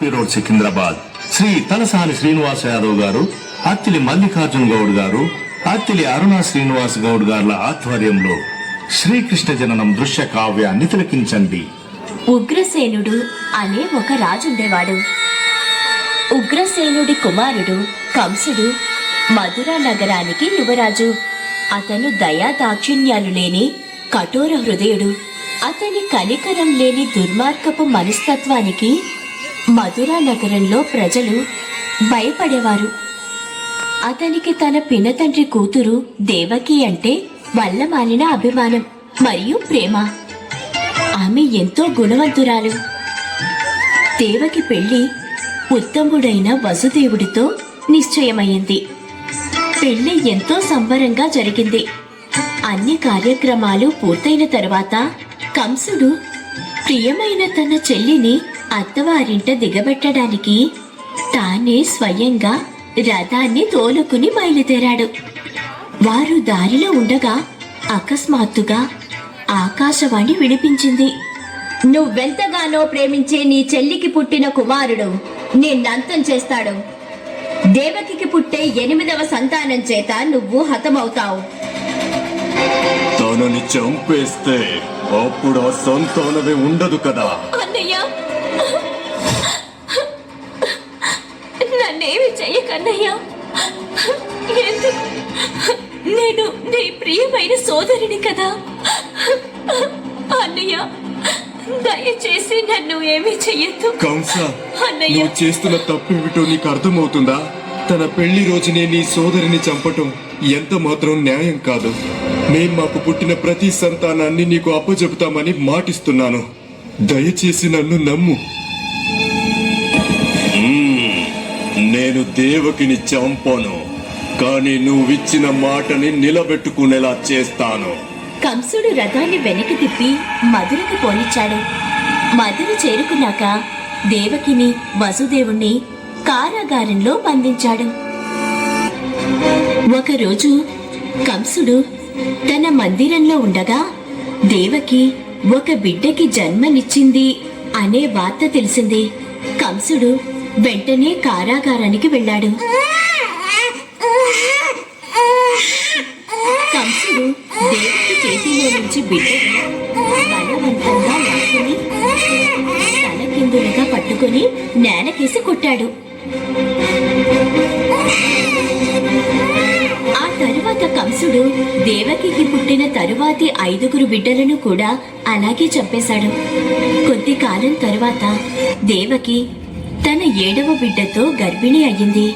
ఆర్పి road Secunderabad Shri Talasani Srinivasa Yadav గారు, అత్తిలి మల్లికార్జున గౌడ్ గారు, అత్తిలి అరుణ శ్రీనివాస్ గౌడ్ గార్ల ఆధ్వర్యంలో శ్రీకృష్ణ జననం దృశ్య కావ్యాన్ని తిలకించండి. ఉగ్రసేనుడు అనే ఒక రాజుండేవాడు. ఉగ్రసేనుడి కుమారుడు కంసుడు మధుర నగరానికి యువరాజు. అతను దయా దాక్షిణ్యాలు లేని కఠోర హృదయుడు. అతని కనికరం లేని దుర్మార్గపు మనస్తత్వానికి మధుర నగరంలో ప్రజలు భయపడేవారు. అతనికి తన పినతండ్రి కూతురు దేవకి అంటే వల్లమాలిన అభిమానం మరియు ప్రేమ. ఆమె ఎంతో గుణవంతురాలు. దేవకి పెళ్లి ఉత్తముడైన వసుదేవుడితో నిశ్చయమైంది. పెళ్లి ఎంతో సంబరంగా జరిగింది. అన్ని కార్యక్రమాలు పూర్తయిన తరువాత కంసుడు ప్రియమైన తన చెల్లిని అత్తవారింట దిగబెట్టడానికి తానే స్వయంగా రథాన్ని తోలుకుని బయలుదేరాడు. వారు దారిలో ఉండగా అకస్మాత్తుగా ఆకాశవాణి వినిపించింది. నువ్వెంతగానో ప్రేమించే నీ చెల్లికి పుట్టిన కుమారుడు నిన్నంతం చేస్తాడు. దేవకికి పుట్టే 8వ సంతానం చేత నువ్వు హతమవుతావు. తనని చంపేస్తే అప్పుడు ఆ సంతానమే ఉండదు కదా. అన్నయ్య, నన్నేమి చెయ్యకన్నయ్య. ఎందుకు? నేను నీ ప్రియమైన సోదరిని కదా. అన్నయ్య, దయచేసి నన్ను ఏమీ చెయ్యొద్దు. కంస, అన్నయ్య, నువ్వు చేస్తున్న తప్పేమిటో నీకు అర్థమవుతుందా? తన పెళ్లి రోజునే నీ సోదరిని చంపటం ఎంత మాత్రం న్యాయం కాదు. మేం మాకు పుట్టిన ప్రతి సంతానాన్ని నీకు అప్పచెబుతామని మాటిస్తున్నాను. దయచేసి నన్ను నమ్ము. నేను దేవకిని చంపను, కానీ నువ్విచ్చిన మాటని నిలబెట్టుకునేలా చేస్తాను. కంసుడు రథాన్ని వెనక్కి తిప్పి మధురకు పోనిచ్చాడు. మధుర చేరుకున్నాక దేవకిని వసుదేవుణ్ణి కారాగారంలో బంధించాడు. ఒకరోజు కంసుడు తన మందిరంలో ఉండగా దేవకి ఒక బిడ్డకి జన్మనిచ్చింది అనే వార్త తెలిసింది. కంసుడు వెంటనే కారాగారానికి వెళ్ళాడు. కంసుడు దేవకి చేతిలో నుంచి బిడ్డని బలవంతంగా లాక్కుని తలకిందులుగా పట్టుకుని నేలకేసి కొట్టాడు. ఆ తరువాత కంసుడు దేవకికి పుట్టిన తరువాతి 5 బిడ్డలను కూడా అలాగే చంపేశాడు. కొద్ది కాలం తరువాత దేవకి తన 7వ బిడ్డతో గర్భిణి అయ్యింది.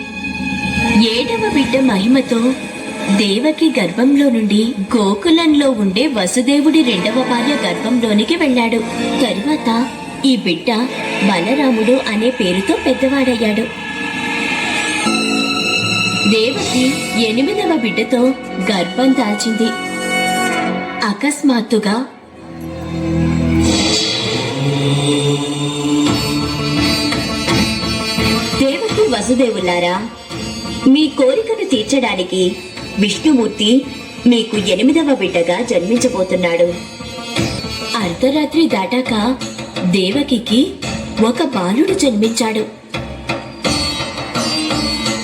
7వ బిడ్డ మహిమతో దేవకి గర్భంలో నుండి గోకులంలో ఉండే వసుదేవుడి 2వ భార్య గర్భంలోనికి వెళ్ళాడు. తరువాత ఈ బిడ్డ బలరాముడు అనే పేరుతో పెద్దవాడయ్యాడు. దేవకి 8వ బిడ్డతో గర్భం దాల్చింది. అకస్మాత్తుగా దేవకి వసుదేవులారా, మీ కోరికను తీర్చడానికి విష్ణుమూర్తి మీకు 8వ బిడ్డగా జన్మించబోతున్నాడు. అర్ధరాత్రి దాటాక దేవకికి ఒక బాలుడు జన్మించాడు.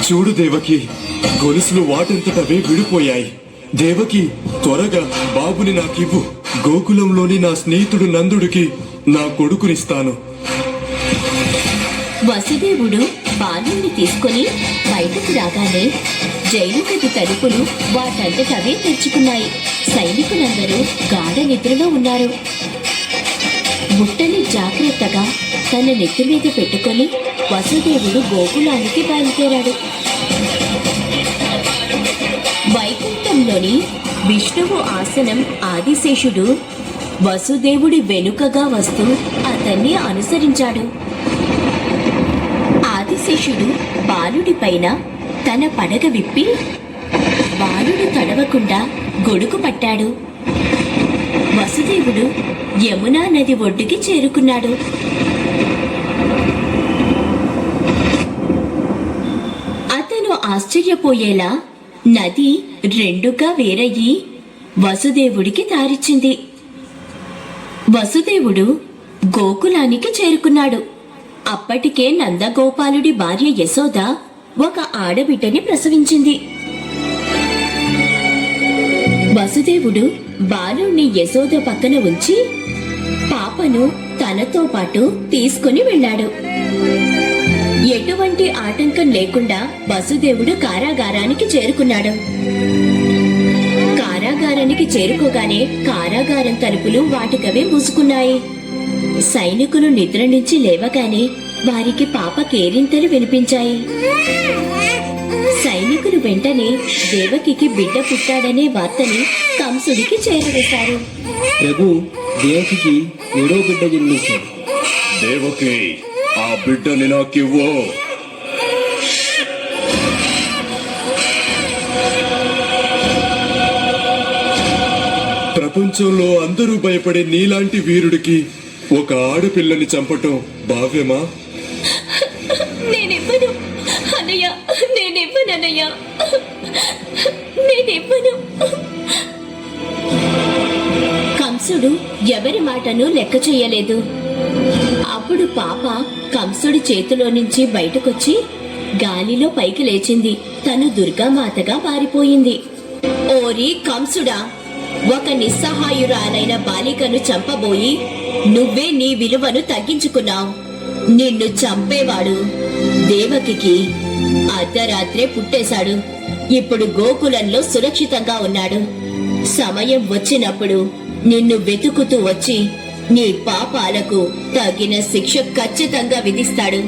చూడు దేవకి, గొలుసులు వాటంతటవే విడిపోయాయి. దేవకి, త్వరగా బాబుని నాకివ్వు. గోకులంలోని నా స్నేహితుడు నందుడికి నా కొడుకునిస్తాను. వసుదేవుడు బాలుణ్ణి తీసుకుని బయటకు రాగానే జైలు గది తలుపులు వాటంతటవే తెరుచుకున్నాయి. సైనికులందరూ గాఢ నిద్రలో ఉన్నారు. బుట్టని జాగ్రత్తగా తన నెత్తి మీద పెట్టుకొని వసుదేవుడు గోకులానికి బయలుదేరాడు. వైకుంఠంలోని విష్ణువు ఆసనం ఆదిశేషుడు వసుదేవుడి వెనుకగా వస్తూ అతన్ని అనుసరించాడు. ఆదిశేషుడు బాలుడి పైన తన పడగ విప్పి బాలుడు తడవకుండా గొడుగు పట్టాడు. వసుదేవుడు యమునా నది ఒడ్డుకి చేరుకున్నాడు. అతను ఆశ్చర్యపోయేలా నది 2గా వేరయ్యి వసుదేవుడికి దారిచ్చింది. వసుదేవుడు గోకులానికి చేరుకున్నాడు. అప్పటికే నందగోపాలుడి భార్య యశోద ఒక ఆడబిడ్డని ప్రసవించింది. వసుదేవుడు బాలుణ్ణి యశోద పక్కన ఉంచి పాపను తనతో పాటు తీసుకుని వెళ్ళాడు. ఎటువంటి ఆటంకం లేకుండా వసుదేవుడు కారాగారానికి చేరుకున్నాడు. కారాగారానికి చేరుకోగానే కారాగారం తలుపులు వాటికవే మూసుకున్నాయి. సైనికులు నిద్ర నుంచి లేవగానే వారికి పాప కేరింతలు వినిపించాయి. సైనికులు వెంటనే దేవకికి బిడ్డ పుట్టాడనే వార్తని కంసుడికి చేరవేశారు. ప్రభు, దేవకికి 7వ బిడ్డ జన్మించాడు. దేవకి, ఆ బిడ్డని నాకివ్వు. ప్రపంచంలో అందరూ భయపడే నీలాంటి వీరుడికి ఒక ఆడపిల్లని చంపటం భావ్యమా? నేనివ్వను అన్నయ్య, నేనివ్వనన్నయ్య, నేనివ్వను. కంసుడు ఎవరి మాటను లెక్క చేయలేదు. అప్పుడు పాప కంసుడి చేతిలో నుంచి బయటకొచ్చి గాలిలో పైకి లేచింది. తను దుర్గామాతగా పారిపోయింది. ఓరి కంసుడా, ఒక నిస్సహాయురాలైన బాలికను చంపబోయి నువ్వే నీ విలువను తగ్గించుకున్నావు. నిన్ను చంపేవాడు దేవకికి అర్ధరాత్రే పుట్టేశాడు. ఇప్పుడు గోకులంలో సురక్షితంగా ఉన్నాడు. సమయం వచ్చినప్పుడు నిన్ను వెతుకుతూ వచ్చి నీ పాపాలకు తగిన శిక్ష ఖచ్చితంగా విధిస్తాడు.